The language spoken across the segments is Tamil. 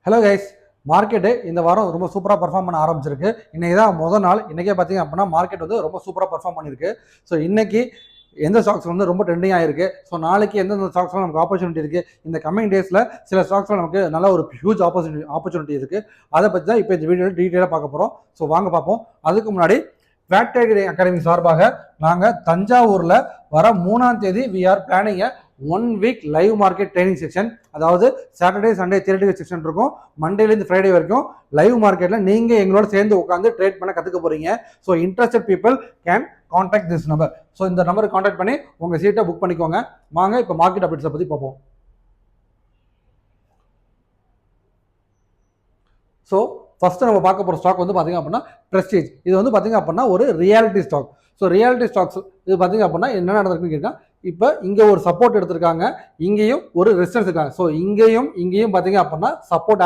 ஹலோ கைஸ், மார்க்கெட்டு இந்த வாரம் ரொம்ப சூப்பராக பர்ஃபார்ம் பண்ண ஆரம்பிச்சிருக்கு. இன்றைக்கி தான் முதல் நாள். இன்றைக்கே பார்த்தீங்க அப்படின்னா மார்க்கெட் வந்து ரொம்ப சூப்பராக பர்ஃபார்ம் பண்ணியிருக்கு. ஸோ இன்றைக்கி எந்த ஸ்டாக்ஸ் வந்து ரொம்ப ட்ரெண்டிங் ஆகிருக்கு, ஸோ நாளைக்கு எந்தெந்த ஸ்டாக்ஸ்லாம் நமக்கு ஆப்பர்ச்சுனிட்டி இருக்குது, இந்த கம்மிங் டேஸில் சில ஸ்டாக்ஸ்லாம் நமக்கு நல்ல ஒரு ஹியூஜ் ஆப்பர்ச்சுனிட்டி இருக்குது. அதை பற்றி தான் இப்போ இந்த வீடியோவில் டீட்டெயிலாக பார்க்க போகிறோம். ஸோ வாங்க பார்ப்போம். அதுக்கு முன்னாடி ஃபேக்ட் அகாடமி சார்பாக நாங்கள் தஞ்சாவூரில் வர 3ஆம் தேதி we are planning 1 week live market training section. அதாவது சாட்டர்டே சண்டே தியரிட்டிக்கல் செக்ஷன் இருக்கும், மண்டேலேருந்து ஃப்ரைடே வரைக்கும் லைவ் மார்க்கெட்டில் நீங்கள் எங்களோட சேர்ந்து உட்காந்து ட்ரேட் பண்ண கற்றுக்க போகிறீங்க. So interested people can contact this number. So இந்த நம்பருக்கு கான்டாக்ட் பண்ணி உங்கள் சீட்டை புக் பண்ணிக்கோங்க. வாங்க இப்போ மார்க்கெட் அப்டேட்ஸை பற்றி பார்ப்போம். ஸோ ஃபஸ்ட்டு நம்ம பார்க்க போகிற ஸ்டாக் வந்து பார்த்திங்க அப்படின்னா ப்ரெஸ்டீஜ். இது வந்து பார்த்திங்க அப்படின்னா ஒரு reality stock. So reality stocks இது பார்த்திங்க அப்படின்னா என்ன நடந்திருக்குன்னு கேட்டால், இப்போ இங்கே ஒரு சப்போர்ட் எடுத்திருக்காங்க, இங்கேயும் ஒரு ரெசிஸ்டன்ஸ் இருக்காங்க. ஸோ இங்கேயும் பார்த்தீங்க அப்படின்னா சப்போர்ட்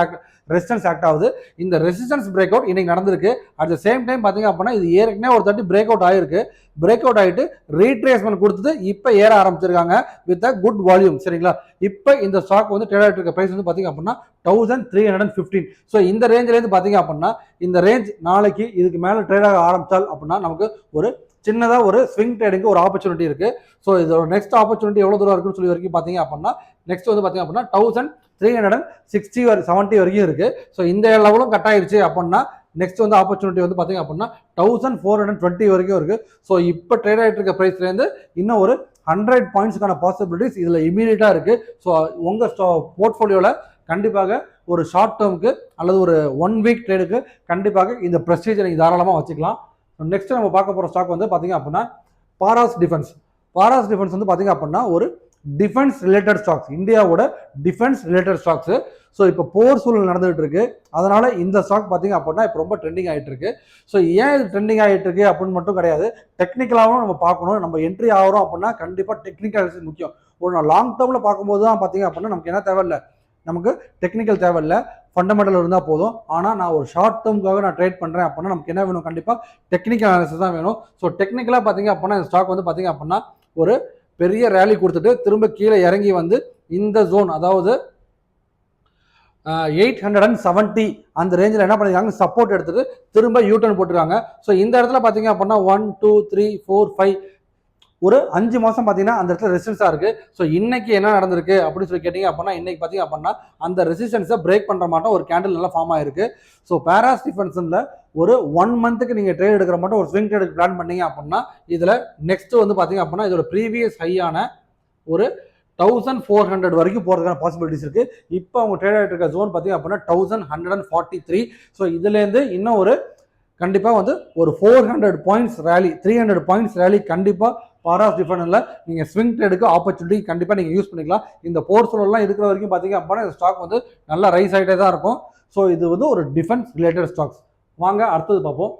ரெசிஸ்டன்ஸ் ஆக்ட் ஆகுது. இந்த ரெசிஸ்டன்ஸ் பிரேக் அவுட் இன்னைக்கு நடந்திருக்கு. அட் த சேம் டைம் பார்த்தீங்க அப்படின்னா இது ஏற்கனவே ஒரு தட்டி பிரேக் அவுட் ஆகிருக்கு. பிரேக் அவுட் ஆகிட்டு ரீட்ரேஸ்மெண்ட் கொடுத்துட்டு இப்போ ஏற ஆரம்பிச்சிருக்காங்க வித் அ குட் வால்யூம். சரிங்களா? இப்போ இந்த ஸ்டாக் வந்து ட்ரேட் ஆகிட்டு இருக்க ப்ரைஸ் வந்து பார்த்தீங்க அப்படின்னா 1315. ஸோ இந்த ரேஞ்சிலேருந்து பார்த்தீங்க அப்படின்னா இந்த ரேஞ்ச் நாளைக்கு இதுக்கு மேலே ட்ரேட் ஆக ஆரம்பித்தால் அப்படின்னா நமக்கு ஒரு சின்னதாக ஒரு ஸ்விங் ட்ரேடிங்கு ஒரு ஆப்பர்ச்சுனிட்டி இருக்குது. ஸோ இதோட நெக்ஸ்ட் ஆப்பர்ச்சுனிட்டி எவ்வளோ தூரம் இருக்குன்னு சொல்லி வரைக்கும் பார்த்தீங்க அப்படின்னா நெக்ஸ்ட் வந்து பார்த்தீங்க அப்படின்னா 1360 70 வரைக்கும் இருக்குது. ஸோ இந்த லெவலும் கட் ஆயிடுச்சு அப்படின்னா நெக்ஸ்ட் வந்து ஆப்பர்ச்சுனிட்டி வந்து பார்த்தீங்க அப்படின்னா 1420 வரைக்கும் இருக்குது. ஸோ இப்போ ட்ரேட் ஆகிட்டு இருக்க ப்ரைஸ்லேருந்து இன்னும் ஒரு 100 பாயிண்ட்ஸுக்கான பாசிபிலிட்டிஸ் இதில் இமீடியட்டாக இருக்குது. ஸோ உங்கள் போர்ட்ஃபோலியோவில் கண்டிப்பாக ஒரு ஷார்ட் டேர்முக்கு அல்லது ஒரு 1 வீக் ட்ரேடுக்கு கண்டிப்பாக இந்த ப்ரெஸ்டீஜை நீங்கள் தாராளமாக வச்சுக்கலாம். நெக்ஸ்ட் நம்ம பார்க்க போகிற ஸ்டாக் வந்து பார்த்தீங்க அப்படின்னா பாராஸ் டிஃபென்ஸ். பாராஸ் டிஃபென்ஸ் வந்து பார்த்தீங்க அப்படின்னா ஒரு டிஃபென்ஸ் ரிலேட்டட் ஸ்டாக்ஸ், இந்தியாவோட டிஃபென்ஸ் ரிலேட்டட் ஸ்டாக்ஸு. ஸோ இப்போ போர் சூழல் நடந்துகிட்டு இருக்கு, அதனால இந்த ஸ்டாக் பார்த்தீங்க அப்படின்னா இப்போ ரொம்ப ட்ரெண்டிங் ஆகிட்டு இருக்கு. ஸோ ஏன் இது ட்ரெண்டிங் ஆகிட்டு இருக்கு அப்படின்னு மட்டும் கிடையாது, டெக்னிக்கலாகவும் நம்ம பார்க்கணும். நம்ம என்ட்ரி ஆகிறோம் அப்படின்னா கண்டிப்பாக டெக்னிக்கல் முக்கியம். ஒரு லாங் டேர்மில் பார்க்கும்போது தான் பார்த்தீங்க அப்படின்னா நமக்கு என்ன தேவையில்லை, நமக்கு டெக்னிக்கல் தேவையில்லை, ஃபண்டமெண்டல் இருந்தால் போதும். ஆனால் நான் ஒரு ஷார்ட் டேர்முக்காக நான் ட்ரேட் பண்ணுறேன் அப்படின்னா நமக்கு என்ன வேணும், கண்டிப்பாக டெக்னிக்கல் அனாலிசிஸ் தான் வேணும். ஸோ டெக்னிக்கலாக பார்த்தீங்க அப்படின்னா இந்த ஸ்டாக் வந்து பார்த்தீங்க அப்படின்னா ஒரு பெரிய ரேலி கொடுத்துட்டு திரும்ப கீழே இறங்கி வந்து இந்த ஜோன், அதாவது 870 அந்த ரேஞ்சில் என்ன பண்ணிருக்காங்க, சப்போர்ட் எடுத்துட்டு திரும்ப யூட்டர்ன் போட்டுருக்காங்க. ஸோ இந்த இடத்துல பார்த்தீங்க அப்படின்னா 1 2 3 4 5 ஒரு 5 மாதம் பார்த்தீங்கன்னா அந்த இடத்துல ரெசிஸ்டன்ஸாக இருக்குது. ஸோ இன்னைக்கு என்ன நடந்திருக்கு அப்படின்னு சொல்லி கேட்டிங்க அப்படின்னா இன்னைக்கு பார்த்தீங்க அப்படின்னா அந்த ரெசிஸ்டன்ஸை பிரேக் பண்ணுற மாட்டோம் ஒரு கேண்டில் நல்லா ஃபார்ம் ஆயிருக்கு. ஸோ பாராஸ் டிஃபென்ஸில் ஒரு 1 மந்த்துக்கு நீங்கள் ட்ரேட் எடுக்கிற மட்டும் ஒரு ஸ்விங் ட்ரேடுக்கு பிளான் பண்ணீங்க அப்படின்னா இதில் நெக்ஸ்ட் வந்து பார்த்தீங்க அப்படின்னா இதோட ப்ரீவியஸ் ஹையான ஒரு 1400 வரைக்கும் போகிறதுக்கான பாசிபிலிட்டிஸ் இருக்குது. இப்போ அவங்க ட்ரேட் ஆகிட்டு இருக்க ஜோன் பார்த்தீங்க அப்படின்னா 1143. ஸோ இதுலேருந்து இன்னும் ஒரு கண்டிப்பாக வந்து ஒரு 400 பாயிண்ட்ஸ் ரேலி, 300 பாயிண்ட்ஸ் ரேலி கண்டிப்பாக பாராஸ் டிஃபென்ஸில் நீங்கள் ஸ்விங் ட்ரேடுக்கு ஆப்பர்ச்சுனிட்டி கண்டிப்பாக நீங்கள் யூஸ் பண்ணிக்கலாம். இந்த போர் சூழல்லாம் இருக்கிற வரைக்கும் பார்த்தீங்க அப்படின்னா இந்த ஸ்டாக் வந்து நல்லா ரைஸ் ஆகிட்டே தான் இருக்கும். ஸோ இது வந்து ஒரு டிஃபென்ஸ் ரிலேட்டட் ஸ்டாக்ஸ். வாங்க அடுத்தது பார்ப்போம்,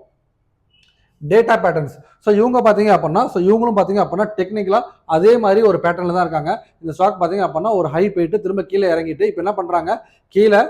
டேட்டா பேட்டர்ன்ஸ். ஸோ இவங்க பார்த்தீங்க அப்படின்னா இவங்களும் பார்த்தீங்க அப்படின்னா டெக்னிக்கலாக அதே மாதிரி ஒரு பேட்டர்னில் தான் இருக்காங்க. இந்த ஸ்டாக் பார்த்தீங்க அப்படின்னா ஒரு ஹை போயிட்டு திரும்ப கீழே இறங்கிட்டு இப்போ என்ன பண்ணுறாங்க, கீழே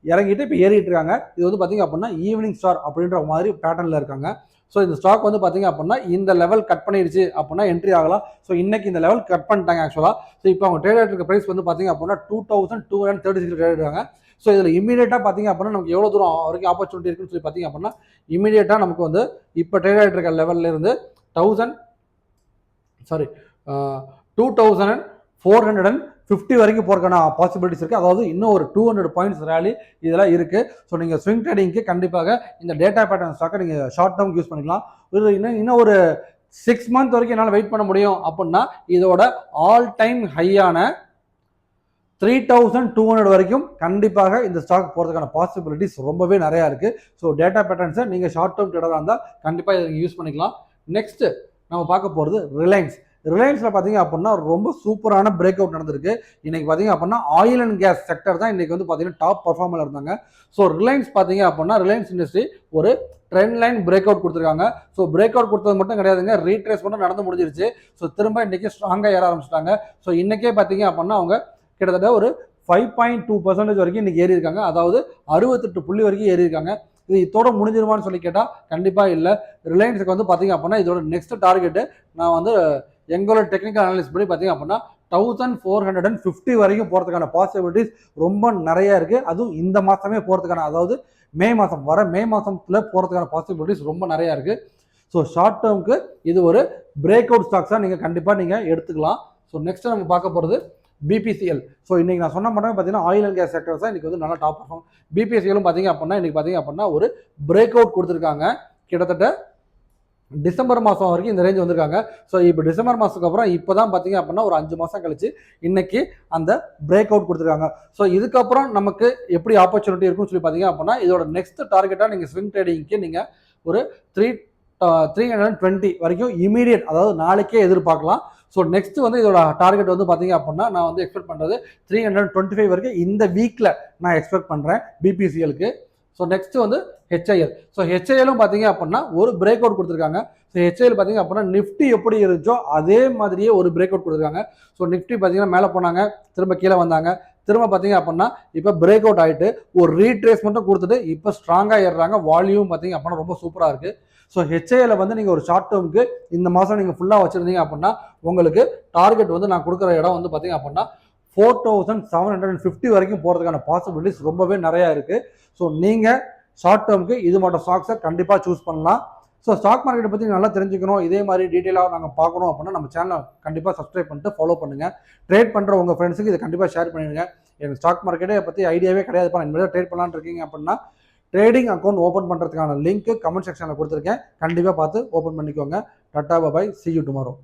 இறங்கிட்டு இப்போ ஏறிட்டு இருக்காங்க. இது வந்து பார்த்தீங்க அப்படின்னா ஈவினிங் ஸ்டார் அப்படின்ற மாதிரி பேட்டர்னில் இருக்காங்க. ஸோ இந்த ஸ்டாக் வந்து பார்த்தீங்க அப்படின்னா இந்த லெவல் கட் பண்ணிடுச்சு அப்படின்னா என்ட்ரி ஆகலாம். ஸோ இன்னைக்கு இந்த லெவல் கட் பண்ணிட்டாங்க ஆக்சுவலாக. ஸோ இப்போ அவங்க ட்ரேட் ஆகிட்டு இருக்க ப்ரைஸ் வந்து பார்த்தீங்க அப்படின்னா 2236 ட்ரேட் இருக்காங்க. ஸோ இதில் இமீடியட்டாக பார்த்தீங்க அப்படின்னா நமக்கு எவ்வளோ தூரம் வரைக்கும் ஆப்பர்ச்சுனிட்டி இருக்குன்னு சொல்லி பார்த்தீங்க அப்படின்னா இமீடியட்டாக நமக்கு வந்து இப்போ ட்ரேட் ஆகிட்டு இருக்க லெவலில் இருந்து 2450 வரைக்கும் போகிறதுக்கான பாசிபிலிட்டிஸ் இருக்குது. அதாவது இன்னும் ஒரு 200 பாயிண்ட்ஸ் ரேலி இதெல்லாம் இருக்குது. ஸோ நீங்கள் ஸ்விங் ட்ரேடிங்க்கு கண்டிப்பாக இந்த டேட்டா பேட்டர்ன் ஸ்டாக்கை நீங்கள் ஷார்ட் டேர்ம் யூஸ் பண்ணிக்கலாம். இன்னும் ஒரு 6 மந்த் வரைக்கும் என்னால் வெயிட் பண்ண முடியும் அப்படின்னா இதோட ஆல் டைம் ஹையான 3200 வரைக்கும் கண்டிப்பாக இந்த ஸ்டாக் போகிறதுக்கான பாசிபிலிட்டிஸ் ரொம்பவே நிறையா இருக்குது. ஸோ டேட்டா பேட்டர்ன்ஸை நீங்கள் ஷார்ட் டேர்ம் ட்ரேடராக இருந்தால் கண்டிப்பாக இதை யூஸ் பண்ணிக்கலாம். நெக்ஸ்ட்டு நம்ம பார்க்க போகிறது ரிலையன்ஸில் பார்த்தீங்க அப்படின்னா ரொம்ப சூப்பரான பிரேக் அவுட் நடந்திருக்கு. இன்றைக்கி பார்த்தீங்க அப்படின்னா ஆயில் அண்ட் கேஸ் செக்டர் தான் இன்றைக்கி வந்து பார்த்தீங்கன்னா டாப் பர்ஃபார்மர் இருந்தாங்க. ஸோ ரிலையன்ஸ் பார்த்தீங்க அப்படின்னா ரிலையன்ஸ் இண்டஸ்ட்ரி ஒரு ட்ரெண்ட் லைன் பிரேக் அவுட் கொடுத்துருக்காங்க. ஸோ பிரேக் அவுட் கொடுத்தது மட்டும் கிடையாதுங்க, ரீட்ரேஸ் மட்டும் நடந்து முடிஞ்சிருச்சு. ஸோ திரும்ப இன்றைக்கி ஸ்ட்ராங்காக ஏற ஆரம்பிச்சிட்டாங்க. ஸோ இன்றைக்கே பார்த்தீங்க அப்படின்னா அவங்க கிட்டத்தட்ட ஒரு 5.2% வரைக்கும் இன்றைக்கி ஏறி இருக்காங்க. அதாவது 68 புள்ளி வரைக்கும் ஏறி இருக்காங்க. இது இதோட முடிஞ்சிருமான்னு சொல்லி கேட்டால் கண்டிப்பாக இல்லை. ரிலையன்ஸுக்கு வந்து பார்த்தீங்க அப்படின்னா இதோட நெக்ஸ்ட் டார்கெட்டு நான் வந்து எங்களோட டெக்னிக்கல் அனாலிசிஸ் படி பார்த்தீங்க அப்படின்னா 1450 வரைக்கும் போகிறதுக்கான பாசிபிலிட்டிஸ் ரொம்ப நிறைய இருக்குது. அதுவும் இந்த மாதமே போகிறதுக்கான, அதாவது மே மாதம், வர மே மாதத்தில் போகிறதுக்கான பாசிபிலிட்டிஸ் ரொம்ப நிறையா இருக்குது. ஸோ ஷார்ட் டேர்முக்கு இது ஒரு பிரேக் அவுட் ஸ்டாக்ஸாக நீங்கள் கண்டிப்பாக நீங்கள் எடுத்துக்கலாம். ஸோ நெக்ஸ்ட் நம்ம பார்க்க போகிறது பிபிசிஎல். ஸோ இன்றைக்கி நான் சொன்ன மட்டும் பார்த்தீங்கன்னா ஆயில் அண்ட் கேஸ் செக்டர்ஸ் தான் இன்றைக்கி வந்து நல்லா டாப் பர்ஃபார்ம். பிபிசிஎலும் பார்த்தீங்க அப்படின்னா இன்றைக்கி பார்த்தீங்க அப்படின்னா ஒரு பிரேக் அவுட் கொடுத்துருக்காங்க. கிட்டத்தட்ட டிசம்பர் மாதம் வரைக்கும் இந்த ரேஞ்ச் வந்திருக்காங்க. ஸோ இப்போ டிசம்பர் மாதத்துக்கு அப்புறம் இப்போ தான் பார்த்தீங்க அப்படின்னா ஒரு 5 மாதம் கழிச்சு இன்னைக்கு அந்த பிரேக் அவுட் கொடுத்துருக்காங்க. ஸோ இதுக்கப்புறம் நமக்கு எப்படி ஆப்பர்ச்சுனிட்டி இருக்குன்னு சொல்லி பார்த்தீங்க அப்படின்னா இதோட நெக்ஸ்ட் டார்கெட்டாக நீங்கள் ஸ்விங் ட்ரேடிங்க்கு நீங்கள் ஒரு 320 வரைக்கும் இமீடியட், அதாவது நாளைக்கே எதிர்பார்க்கலாம். ஸோ நெக்ஸ்ட் வந்து இதோட டார்கெட் வந்து பார்த்தீங்க அப்படின்னா நான் வந்து எக்ஸ்பெக்ட் பண்ணுறது 325 வரைக்கும் இந்த வீக்கில் நான் எக்ஸ்பெக்ட் பண்ணுறேன் பிபிசிஎலுக்கு. ஸோ நெக்ஸ்ட் வந்து ஹெச்ஐஎல். ஸோ ஹெச்ஐஎலும் பார்த்தீங்க அப்படின்னா ஒரு பிரேக் அவுட் கொடுத்துருக்காங்க. ஸோ ஹெச்ஐஎல் பார்த்தீங்க அப்படின்னா நிஃப்டி எப்படி இருந்துச்சோ அதே மாதிரியே ஒரு பிரேக் அவுட் கொடுத்துருக்காங்க. ஸோ நிஃப்டி பார்த்தீங்கன்னா மேலே போனாங்க, திரும்ப கீழே வந்தாங்க, திரும்ப பார்த்தீங்க அப்படின்னா இப்போ பிரேக் அவுட் ஆகிட்டு ஒரு ரீட்ரேஸ் மட்டும் கொடுத்துட்டு இப்போ ஸ்ட்ராங்காக ஏறுறாங்க. வால்யூம் பார்த்தீங்க அப்படின்னா ரொம்ப சூப்பராக இருக்குது. ஸோ ஹெச்ஐஎல் வந்து நீங்கள் ஒரு ஷார்ட் டேர்முக்கு இந்த மாதம் நீங்கள் ஃபுல்லாக வச்சுருந்தீங்க அப்படின்னா உங்களுக்கு டார்கெட் வந்து நான் கொடுக்குற இடம் வந்து பார்த்தீங்க அப்படின்னா 4750 வரைக்கும் போகிறதுக்கான பாசிபிலிட்டிஸ் ரொம்பவே நிறையா இருக்குது. ஸோ நீங்கள் ஷார்ட் டேர்முக்கு இது மட்டும் ஸ்டாக்ஸை கண்டிப்பாக சூஸ் பண்ணலாம். ஸோ ஸ்டாக் மார்க்கெட்டை பற்றி நல்லா தெரிஞ்சுக்கணும், இதே மாதிரி டீட்டெயிலாக நாங்கள் பார்க்கணும் அப்படின்னா நம்ம சேனலை கண்டிப்பாக சப்ஸ்கிரைப் பண்ணிட்டு ஃபாலோ பண்ணுங்கள். ட்ரேட் பண்ணுற உங்கள் ஃப்ரெண்ட்ஸுக்கு இதை கண்டிப்பாக ஷேர் பண்ணிடுங்க. எனக்கு ஸ்டாக் மார்க்கெட்டை பற்றி ஐடியாவே கிடையாதுப்பா, இனிமேல் ட்ரேட் பண்ணலான்னு இருக்கீங்க அப்படின்னா ட்ரேடிங் அக்கௌண்ட் ஓப்பன் பண்ணுறதுக்கான லிங்க் கமெண்ட் செக்ஷனில் கொடுத்துருக்கேன். கண்டிப்பாக பார்த்து ஓப்பன் பண்ணிக்கோங்க. டாடா பாய், see you tomorrow.